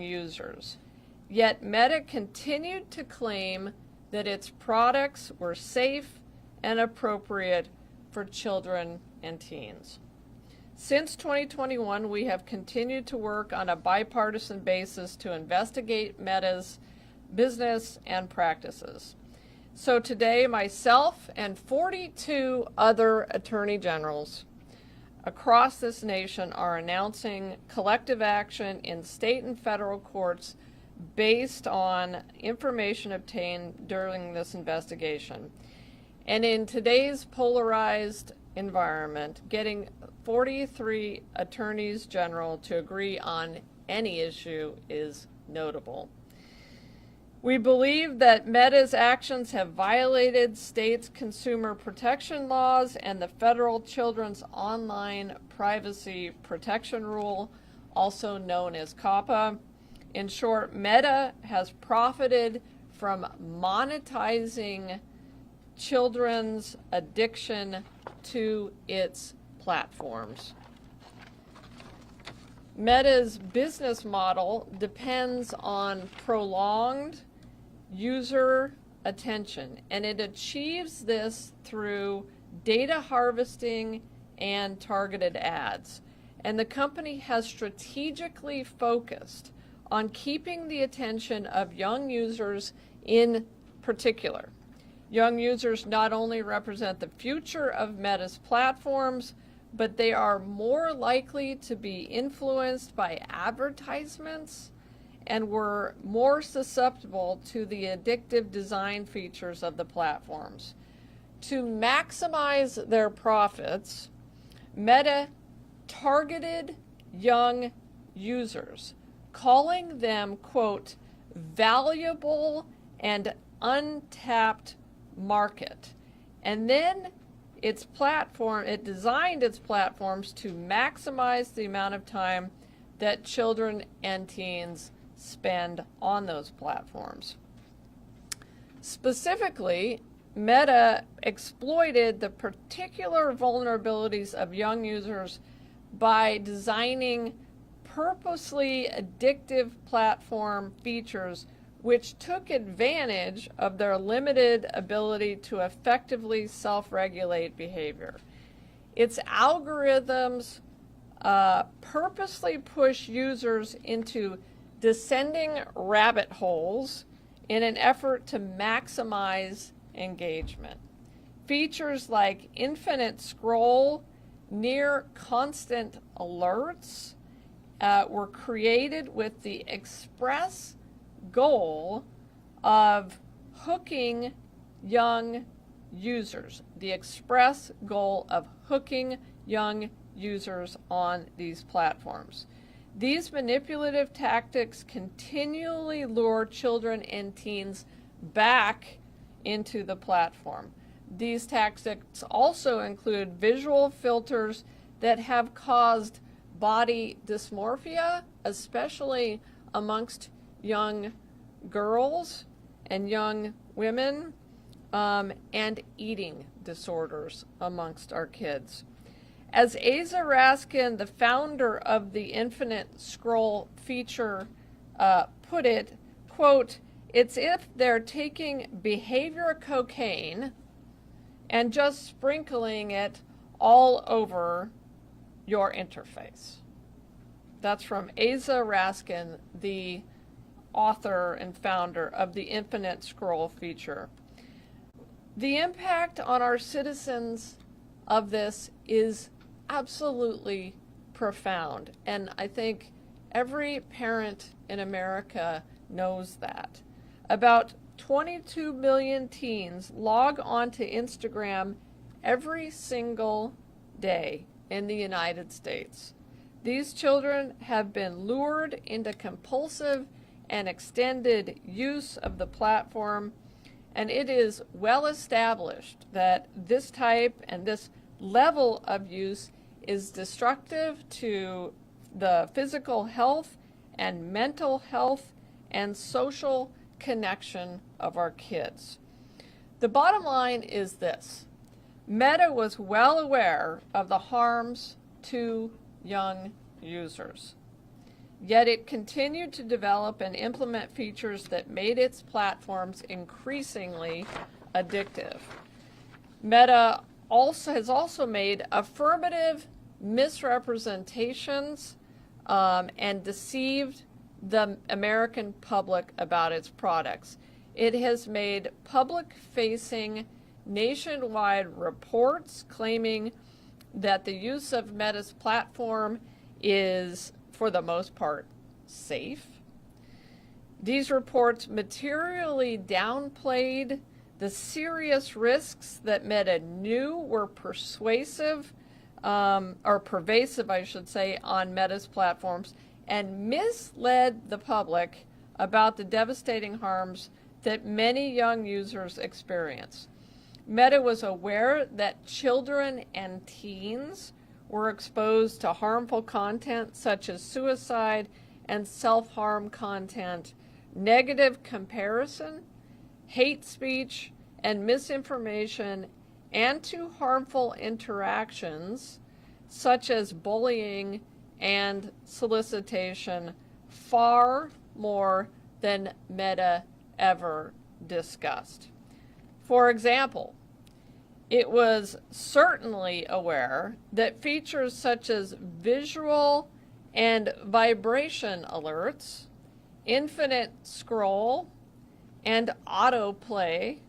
users. Yet Meta continued to claim that its products were safe and appropriate for children and teens. Since 2021, we have continued to work on a bipartisan basis to investigate Meta's business and practices. So today, myself and 42 other attorney generals across this nation are announcing collective action in state and federal courts based on information obtained during this investigation. And in today's polarized environment, getting 43 attorneys general to agree on any issue is notable. We believe that Meta's actions have violated states' consumer protection laws and the federal Children's Online Privacy Protection Rule, also known as COPPA. In short, Meta has profited from monetizing children's addiction to its platforms. Meta's business model depends on prolonged user attention, and it achieves this through data harvesting and targeted ads. And the company has strategically focused on keeping the attention of young users in particular. Young users not only represent the future of Meta's platforms, but they are more likely to be influenced by advertisements and were more susceptible to the addictive design features of the platforms. To maximize their profits, Meta targeted young users, calling them, quote, valuable and untapped market. And then it designed its platforms to maximize the amount of time that children and teens spend on those platforms. Specifically, Meta exploited the particular vulnerabilities of young users by designing purposely addictive platform features which took advantage of their limited ability to effectively self-regulate behavior. Its algorithms purposely push users into descending rabbit holes in an effort to maximize engagement. Features like infinite scroll, near constant alerts were created with the express goal of hooking young users, the express goal of hooking young users on these platforms. These manipulative tactics continually lure children and teens back into the platform. These tactics also include visual filters that have caused body dysmorphia, especially amongst young girls and young women, and eating disorders amongst our kids. As Asa Raskin, the founder of the Infinite Scroll feature, put it, quote, it's if they're taking behavior cocaine and just sprinkling it all over your interface. That's from Asa Raskin, the author and founder of the Infinite Scroll feature. The impact on our citizens of this is absolutely profound, and I think every parent in America knows that. About 22 million teens log onto Instagram every single day in the United States. These children have been lured into compulsive and extended use of the platform, and it is well established that this type and this level of use is destructive to the physical health and mental health and social connection of our kids. The bottom line is this: Meta was well aware of the harms to young users. Yet it continued to develop and implement features that made its platforms increasingly addictive. Meta has also made affirmative misrepresentations and deceived the American public about its products. It has made public-facing nationwide reports claiming that the use of Meta's platform is, for the most part, safe. These reports materially downplayed the serious risks that Meta knew were pervasive, I should say, on Meta's platforms, and misled the public about the devastating harms that many young users experience. Meta was aware that children and teens were exposed to harmful content such as suicide and self-harm content, negative comparison, hate speech, and misinformation, and to harmful interactions such as bullying and solicitation, far more than Meta ever discussed. For example, it was certainly aware that features such as visual and vibration alerts, infinite scroll, and autoplay,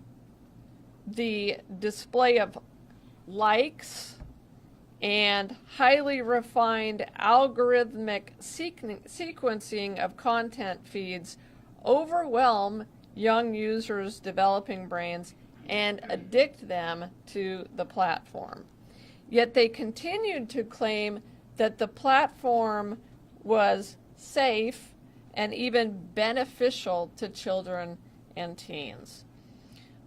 the display of likes, and highly refined algorithmic sequencing of content feeds overwhelm young users' developing brains and addict them to the platform. Yet they continued to claim that the platform was safe and even beneficial to children and teens.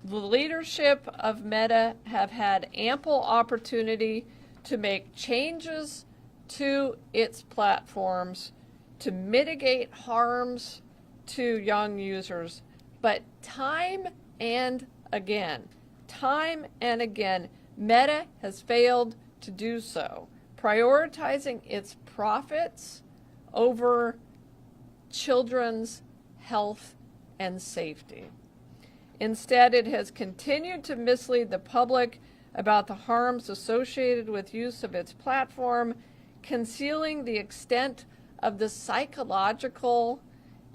The leadership of Meta have had ample opportunity to make changes to its platforms to mitigate harms to young users, but time and again, Meta has failed to do so, prioritizing its profits over children's health and safety. Instead, it has continued to mislead the public about the harms associated with use of its platform, concealing the extent of the psychological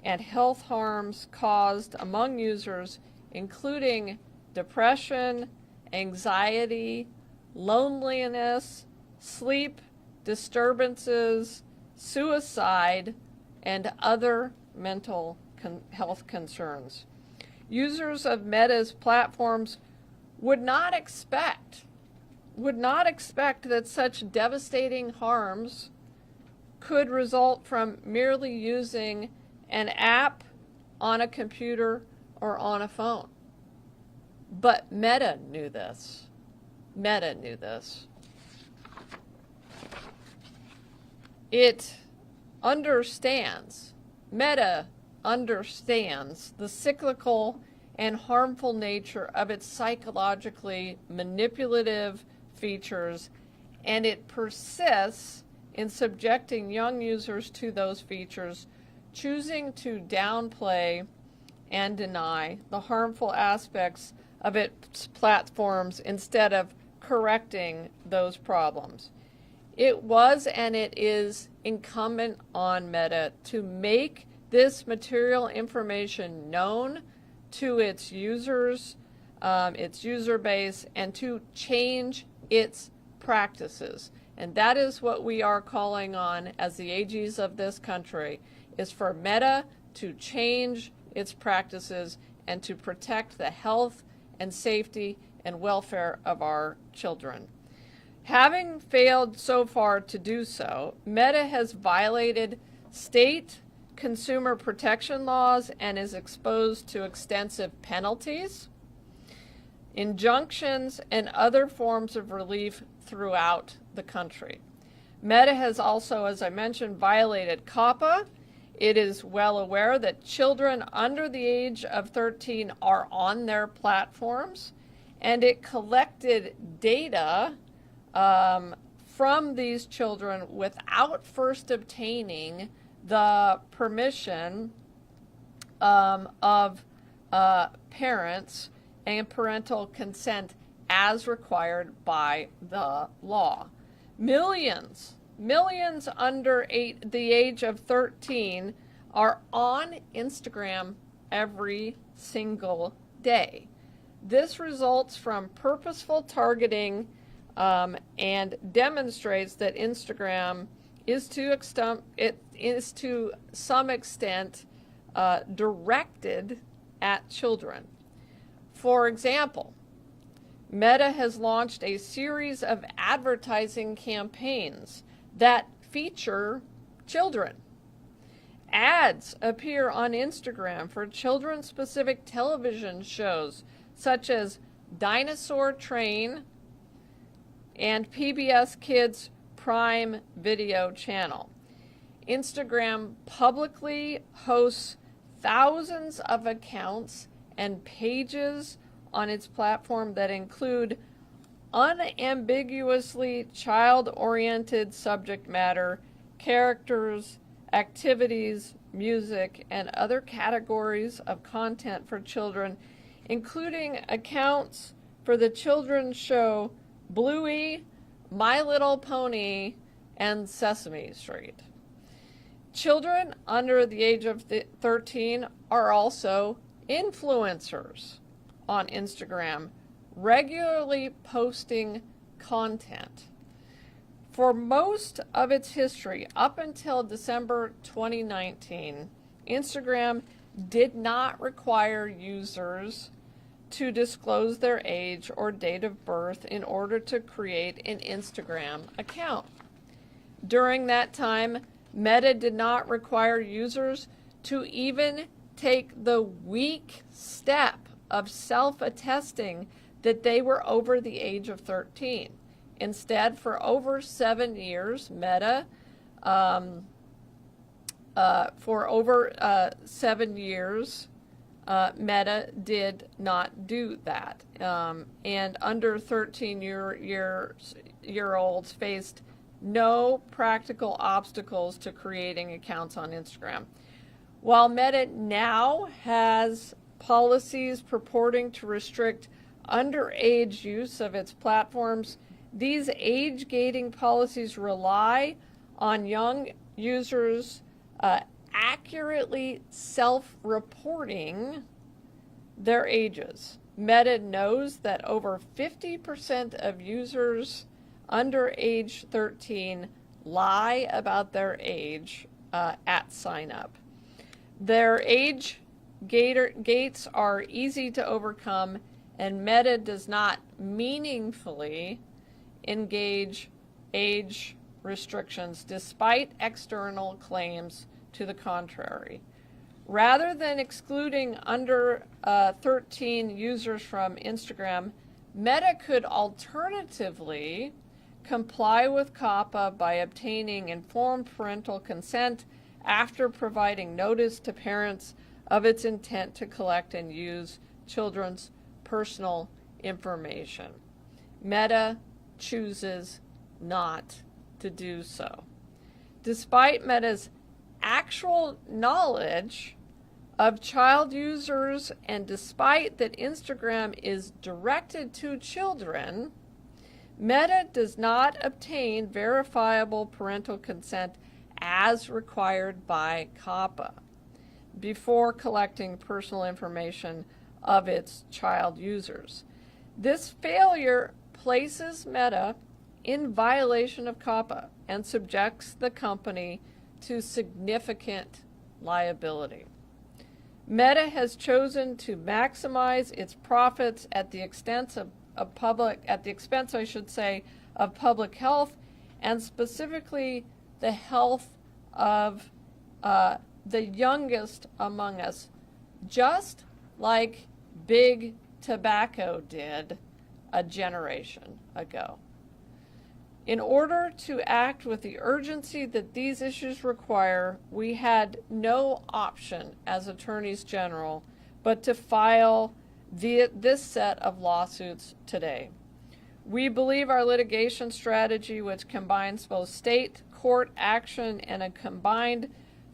and health harms caused among users, including depression, anxiety, loneliness, sleep disturbances, suicide, and other mental health concerns. Users of Meta's platforms would not expect that such devastating harms could result from merely using an app on a computer or on a phone. But Meta knew this. It understands, Meta understands the cyclical and harmful nature of its psychologically manipulative features, and it persists in subjecting young users to those features, choosing to downplay and deny the harmful aspects of its platforms instead of correcting those problems. It was and it is incumbent on Meta to make this material information known to its users, its user base, and to change its practices. And that is what we are calling on as the AGs of this country, is for Meta to change its practices and to protect the health and safety and welfare of our children. Having failed so far to do so, Meta has violated state consumer protection laws and is exposed to extensive penalties, injunctions, and other forms of relief throughout the country. Meta has also, as I mentioned, violated COPPA. It is well aware that children under the age of 13 are on their platforms, and it collected data from these children without first obtaining the permission of parents and parental consent as required by the law. Millions under the age of 13 are on Instagram every single day. This results from purposeful targeting and demonstrates that Instagram is to some extent directed at children. For example, Meta has launched a series of advertising campaigns that feature children. Ads appear on Instagram for children-specific television shows such as Dinosaur Train and PBS Kids Prime Video channel. Instagram publicly hosts thousands of accounts and pages on its platform that include unambiguously child-oriented subject matter, characters, activities, music, and other categories of content for children, including accounts for the children's show Bluey, My Little Pony, and Sesame Street. Children under the age of 13 are also influencers on Instagram, regularly posting content. For most of its history, up until December 2019, Instagram did not require users to disclose their age or date of birth in order to create an Instagram account. During that time, Meta did not require users to even take the weak step of self-attesting that they were over the age of 13. Instead, for over 7 years, Meta, Meta did not do that. And under 13-year-olds faced no practical obstacles to creating accounts on Instagram. While Meta now has policies purporting to restrict underage use of its platforms, these age-gating policies rely on young users accurately self-reporting their ages. Meta knows that over 50% of users under age 13 lie about their age at sign-up. Their age gates are easy to overcome, and Meta does not meaningfully engage age restrictions despite external claims to the contrary. Rather than excluding under 13 users from Instagram, Meta could alternatively comply with COPPA by obtaining informed parental consent after providing notice to parents of its intent to collect and use children's personal information. Meta chooses not to do so. Despite Meta's actual knowledge of child users, and despite that Instagram is directed to children, Meta does not obtain verifiable parental consent as required by COPPA before collecting personal information of its child users. This failure places Meta in violation of COPPA and subjects the company to significant liability. Meta has chosen to maximize its profits at the expense of public health, and specifically the health of the youngest among us, just like Big Tobacco did a generation ago. In order to act with the urgency that these issues require, we had no option as attorneys general but to file this set of lawsuits today. We believe our litigation strategy, which combines both state court action and a combined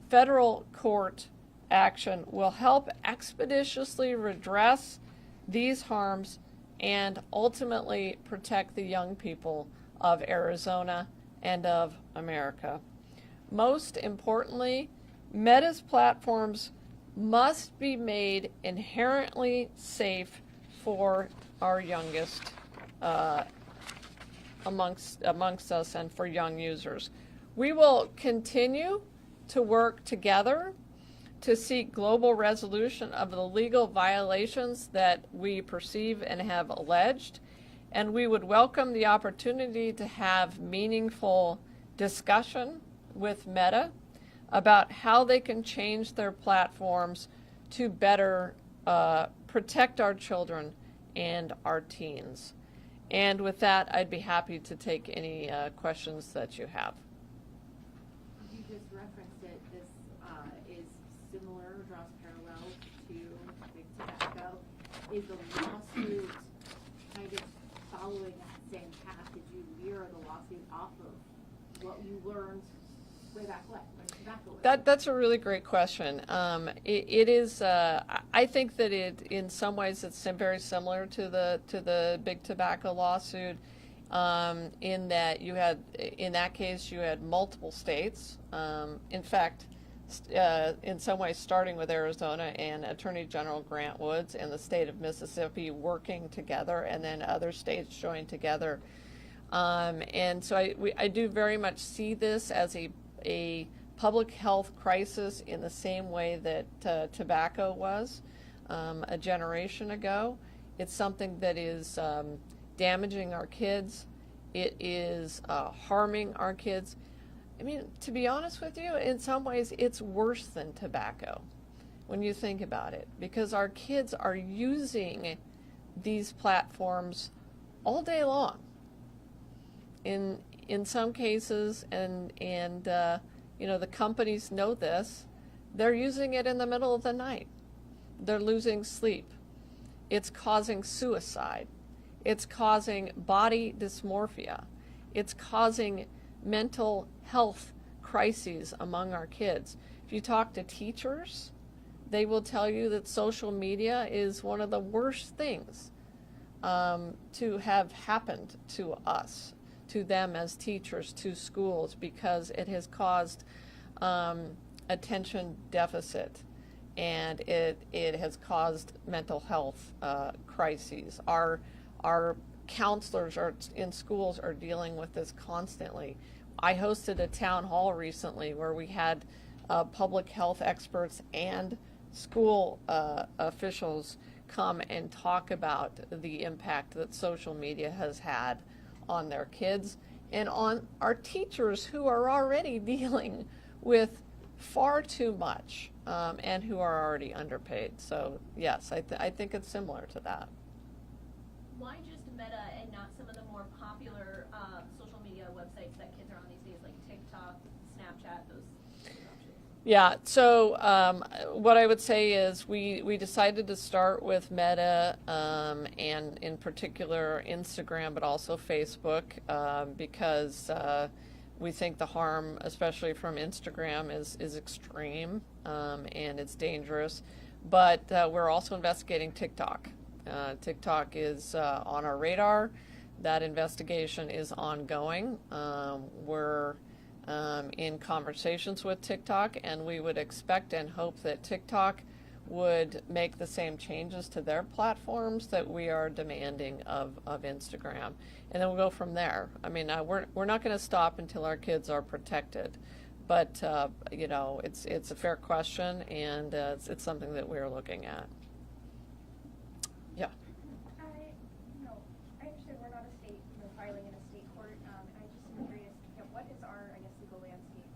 federal court action will help expeditiously redress these harms and ultimately protect the young people of Arizona and of America. Most importantly, Meta's platforms must be made inherently safe for our youngest amongst us and for young users. We will continue to work together to seek global resolution of the legal violations that we perceive and have alleged, and we would welcome the opportunity to have meaningful discussion with Meta about how they can change their platforms to better protect our children and our teens. And with that, I'd be happy to take any questions that you have. You just referenced it. This is similar, draws parallels to Big Tobacco. Is the lawsuit kind of following that same path? Did you mirror the lawsuit off of what you learned way back when tobacco was? That's a really great question. It is. I think that in some ways, it's very similar to the Big Tobacco lawsuit, in that in that case you had multiple states. In fact, in some ways, starting with Arizona and Attorney General Grant Woods and the state of Mississippi working together, and then other states joined together. And so I do very much see this as a public health crisis in the same way that tobacco was a generation ago. It's something that is damaging our kids. It is harming our kids. I mean, to be honest with you, in some ways it's worse than tobacco when you think about it, because our kids are using these platforms all day long. In some cases, and you know, the companies know this, they're using it in the middle of the night. They're losing sleep. It's causing suicide. It's causing body dysmorphia. It's causing mental health crises among our kids. If you talk to teachers, they will tell you that social media is one of the worst things to have happened to us, to them as teachers, to schools, because it has caused attention deficit, and it has caused mental health crises. Our counselors in schools are dealing with this constantly. I hosted a town hall recently where we had public health experts and school officials come and talk about the impact that social media has had on their kids and on our teachers, who are already dealing with far too much and who are already underpaid. So yes, I think it's similar to that. Why just Meta and not some of the more popular social media websites that kids are on these days, like TikTok, Snapchat, those options? Yeah, so what I would say is we decided to start with Meta and in particular Instagram, but also Facebook, because we think the harm, especially from Instagram, is extreme and it's dangerous. But we're also investigating TikTok. TikTok is on our radar. That investigation is ongoing. We're in conversations with TikTok, and we would expect and hope that TikTok would make the same changes to their platforms that we are demanding of Instagram. And then we'll go from there. I mean, we're not going to stop until our kids are protected. But, you know, it's a fair question, and it's something that we're looking at. Yeah. I understand we're not a state, filing in a state court. I just am curious, what is our, legal landscape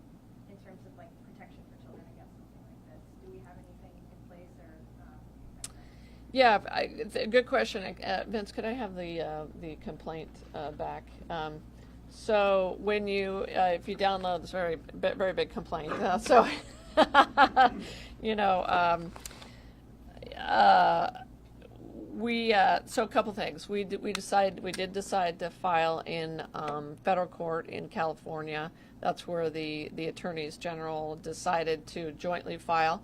in terms of protection for children against something like this? Do we have anything in place, or? Yeah, good question. Vince, could I have the complaint back? So when if you download this very big complaint, so you know, So a couple things. We did decide to file in federal court in California. That's where the attorneys general decided to jointly file.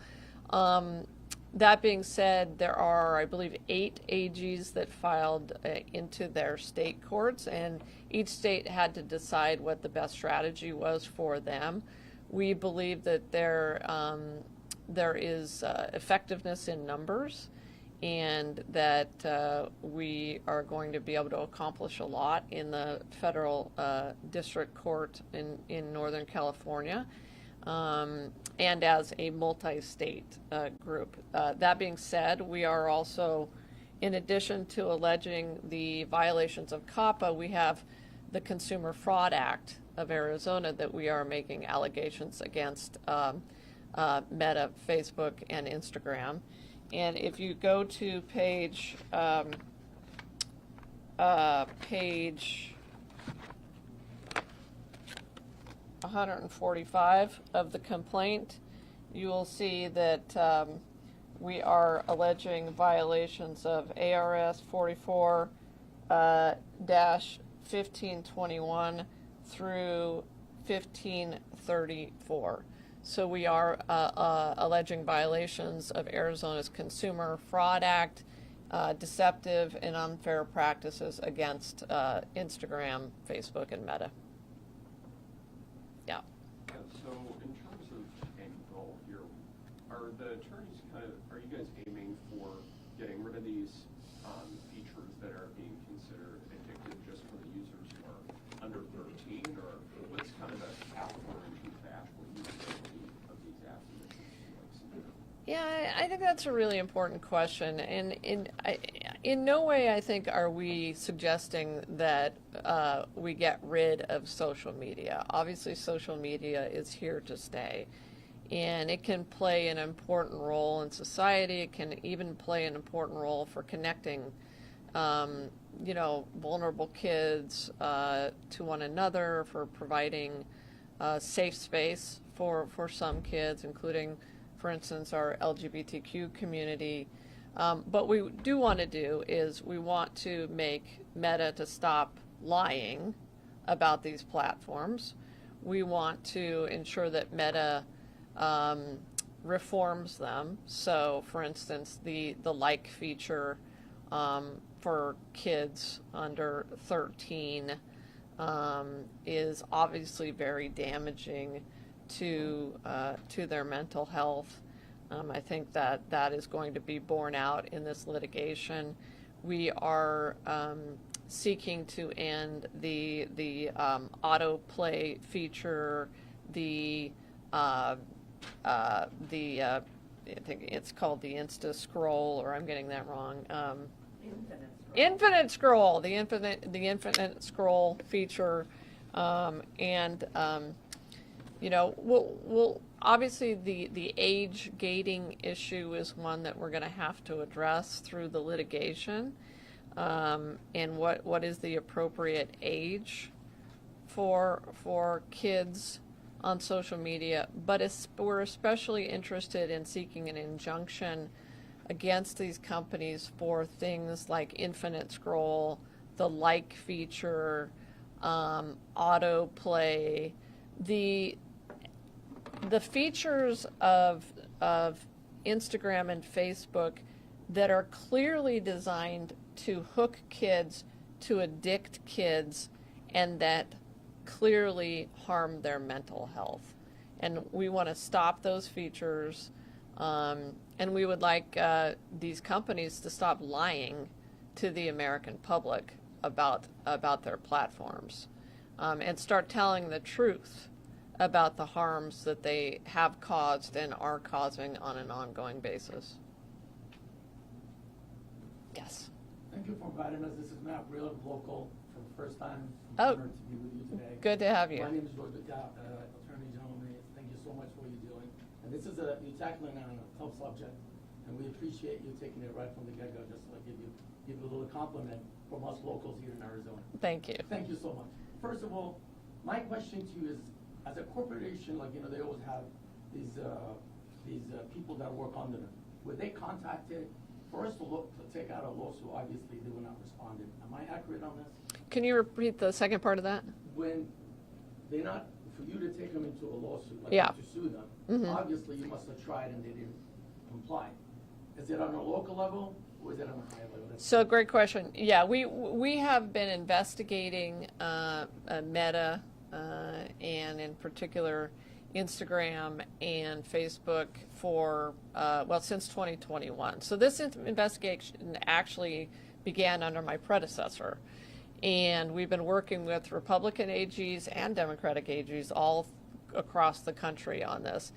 That being said, there are, I believe, 8 AGs that filed into their state courts, and each state had to decide what the best strategy was for them. We believe that there is effectiveness in numbers, and that we are going to be able to accomplish a lot in the federal district court in Northern California, and as a multi-state group. That being said, we are also, in addition to alleging the violations of COPPA, we have the Consumer Fraud Act of Arizona that we are making allegations against Meta, Facebook, and Instagram. And if you go to page 145 of the complaint, you will see that we are alleging violations of ARS 44-1521 through 1534. So we are alleging violations of Arizona's Consumer Fraud Act, deceptive and unfair practices against Instagram, Facebook, and Meta. Yeah. So in terms of end goal here, are the attorneys are you guys aiming for getting rid of these features that are being considered addictive just for the users who are under 13, or what's kind of the capital into the actual usability of these apps? Yeah, I think that's a really important question, and in no way I think are we suggesting that we get rid of social media. Obviously, social media is here to stay, and it can play an important role in society. It can even play an important role for connecting, vulnerable kids to one another, for providing a safe space for some kids, including, for instance, our LGBTQ community. What we do want to do is we want to make Meta to stop lying about these platforms. We want to ensure that Meta reforms them. So, for instance, the like feature for kids under 13 is obviously very damaging to their mental health. I think that is going to be borne out in this litigation. We are seeking to end the autoplay feature, I think it's called the Insta Scroll, or I'm getting that wrong. Infinite Scroll, the infinite scroll feature, we'll obviously the age gating issue is one that we're going to have to address through the litigation, and what is the appropriate age for kids on social media. But we're especially interested in seeking an injunction against these companies for things like infinite scroll, the like feature, autoplay, the features of Instagram and Facebook that are clearly designed to hook kids, to addict kids, and that clearly harm their mental health. And we want to stop those features, and we would like these companies to stop lying to the American public about their platforms, and start telling the truth about the harms that they have caused and are causing on an ongoing basis. Yes. Thank you for inviting us. This is Matt Real, local, for the first time. Oh, Honored to be with you today. good to have you. My name is George Bacall, Attorney General. Thank you so much for what you're doing. And this is you're tackling on a tough subject, and we appreciate you taking it right from the get-go. Just to give you a little compliment from us locals here in Arizona. Thank you. Thank you so much. First of all, my question to you is, as a corporation, they always have these people that work under them. Were they contacted for us to take out a lawsuit, obviously they were not responding. Am I accurate on this? Can you repeat the second part of that? When they're not, for you to take them into a lawsuit, like Yeah. to sue them, Mhm. obviously you must have tried and they didn't comply. Is it on a local level or is it on a higher level? That's- So great question. Yeah, we have been investigating Meta and in particular Instagram and Facebook for since 2021. So this investigation actually began under my predecessor, and we've been working with Republican AGs and Democratic AGs all across the country on this.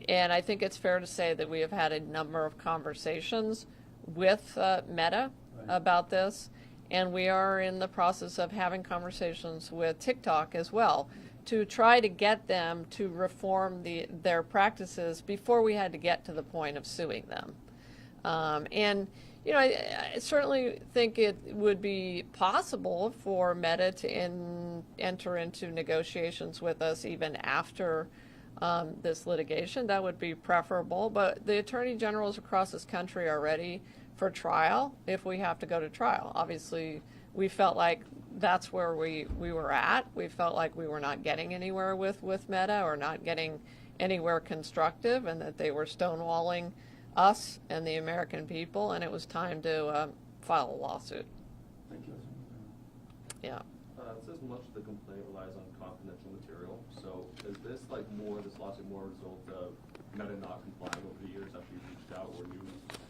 And I think it's fair to say that we have had a number of conversations with Meta about this, and we are in the process of having conversations with TikTok as well to try to get them to reform their practices before we had to get to the point of suing them. And you know, I certainly think it would be possible for Meta to enter into negotiations with us even after this litigation. That would be preferable, but the attorney generals across this country are ready for trial if we have to go to trial. Obviously, we felt like that's where we were at. We felt like we were not getting anywhere with Meta, or not getting anywhere constructive, and that they were stonewalling us and the American people, and it was time to file a lawsuit. Thank you. Yeah. It says much of the complaint relies on confidential material. So is this this lawsuit more a result of Meta not complying over the years after you reached out, or new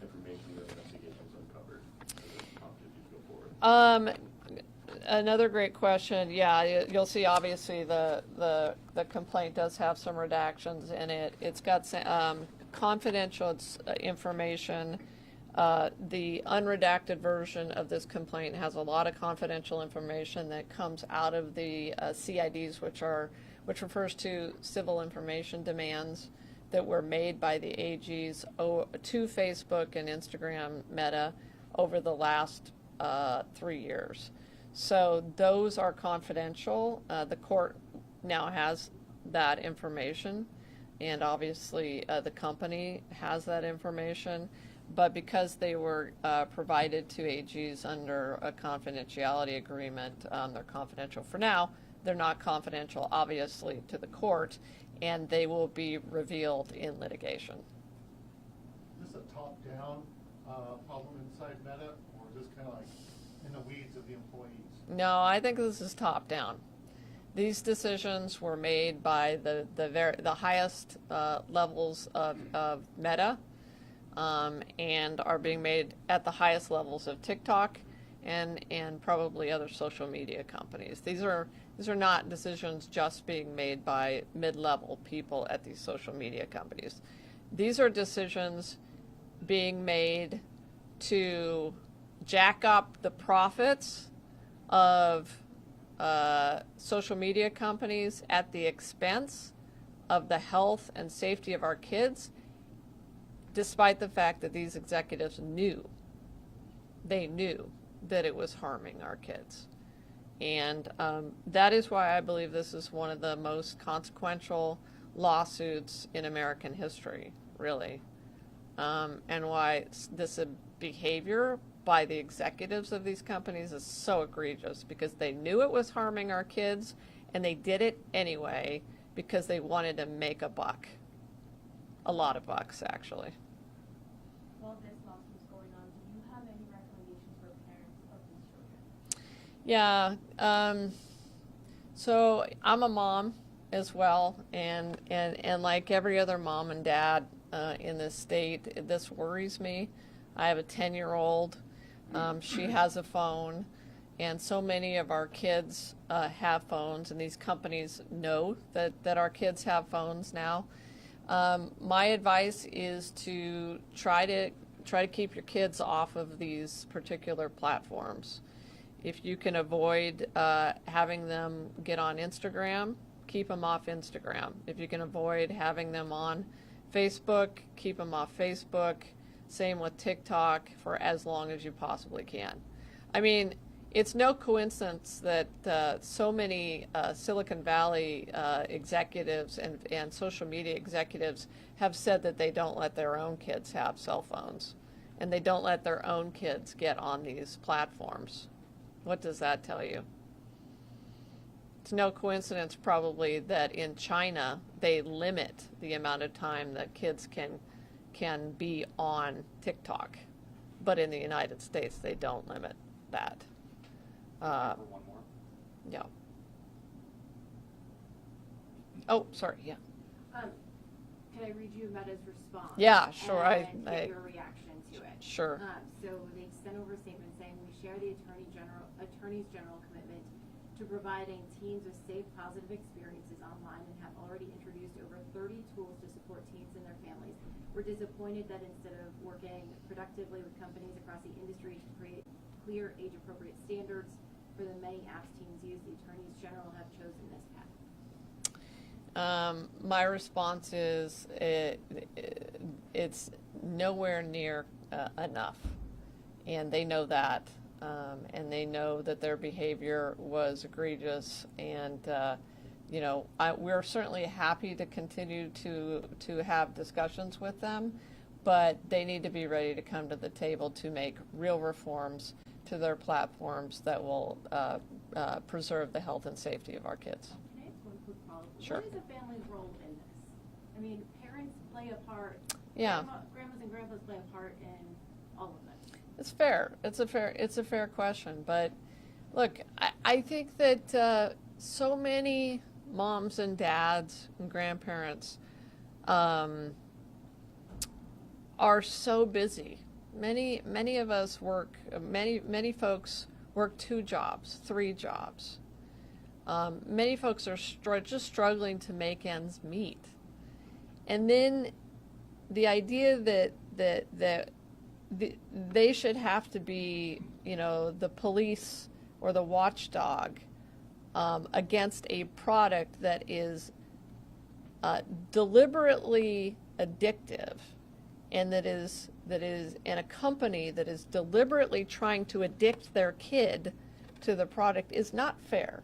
information your investigations uncovered that prompted you to go forward? Another great question. Yeah, you'll see obviously the complaint does have some redactions in it. It's got confidential information. The unredacted version of this complaint has a lot of confidential information that comes out of the CIDs, which refers to civil information demands that were made by the AGs to Facebook and Instagram Meta over the last 3 years. So those are confidential. The court now has that information, and obviously the company has that information. But because they were provided to AGs under a confidentiality agreement, they're confidential for now. They're not confidential, obviously, to the court, and they will be revealed in litigation. Is this a top-down problem inside Meta, or is this kind of like in the weeds of the employees? No, I think this is top down. These decisions were made by the highest levels of Meta, and are being made at the highest levels of TikTok and probably other social media companies. These are not decisions just being made by mid-level people at these social media companies. These are decisions being made to jack up the profits of social media companies at the expense of the health and safety of our kids, despite the fact that these executives knew that it was harming our kids. And that is why I believe this is one of the most consequential lawsuits in American history, really. And why this behavior by the executives of these companies is so egregious, because they knew it was harming our kids, and they did it anyway because they wanted to make a buck. A lot of bucks, actually. While this lawsuit's going on, do you have any recommendations for parents of these children? Yeah. So I'm a mom as well, and like every other mom and dad in this state, this worries me. I have a 10-year-old. She has a phone, and so many of our kids have phones, and these companies know that our kids have phones now. My advice is to try to keep your kids off of these particular platforms. If you can avoid having them get on Instagram, keep them off Instagram. If you can avoid having them on Facebook, keep them off Facebook. Same with TikTok, for as long as you possibly can. I mean, it's no coincidence that so many Silicon Valley executives and social media executives have said that they don't let their own kids have cell phones. and they don't let their own kids get on these platforms. What does that tell you? It's no coincidence probably that in China they limit the amount of time that kids can be on TikTok, but in the United States they don't limit that. For one more. Yeah. Oh, sorry. Yeah. Can I read you Meta's response? Yeah, sure, And I- get your reaction to it. Sure. So they sent over a statement saying, we share the Attorney's General commitment to providing teens with safe, positive experiences online and have already introduced over 30 tools to support teens and their families. We're disappointed that instead of working productively with companies across the industry to create clear age-appropriate standards for the many apps teens use, the Attorneys General have chosen this path. My response is it's nowhere near enough, and they know that, and they know that their behavior was egregious, and we're certainly happy to continue to have discussions with them, but they need to be ready to come to the table to make real reforms to their platforms that will preserve the health and safety of our kids. Can I ask one quick follow-up? Sure. What is a family's role in this? I mean, parents play a part. Yeah. Grandmas and grandpas play a part in all of this. It's fair. It's a fair question. But look, I think that so many moms and dads and grandparents are so busy. Many of us work. Many folks work 2 jobs, 3 jobs. Many folks are just struggling to make ends meet. And then the idea that they should have to be, the police or the watchdog against a product that is deliberately addictive, and that is in a company that is deliberately trying to addict their kid to the product is not fair.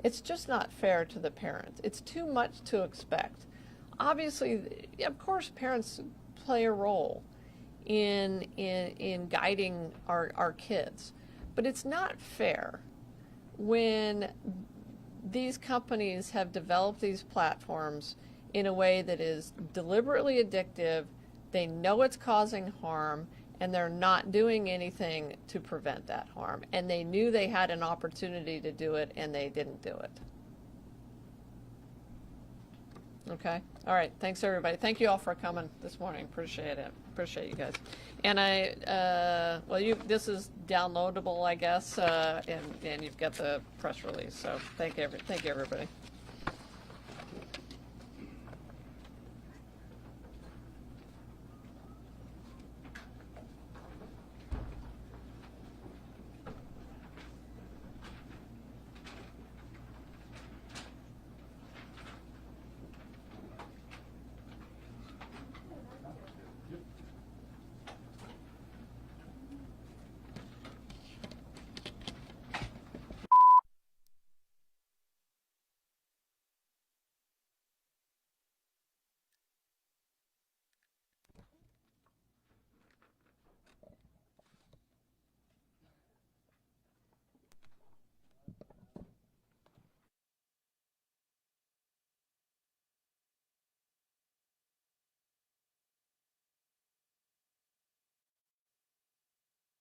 It's just not fair to the parents. It's too much to expect. Obviously, of course, parents play a role in guiding our kids, but it's not fair when these companies have developed these platforms in a way that is deliberately addictive. They know it's causing harm, and they're not doing anything to prevent that harm. And they knew they had an opportunity to do it, and they didn't do it. Okay? All right. Thanks, everybody. Thank you all for coming this morning. Appreciate it. Appreciate you guys. And this is downloadable, I guess, and you've got the press release. So thank you, everybody.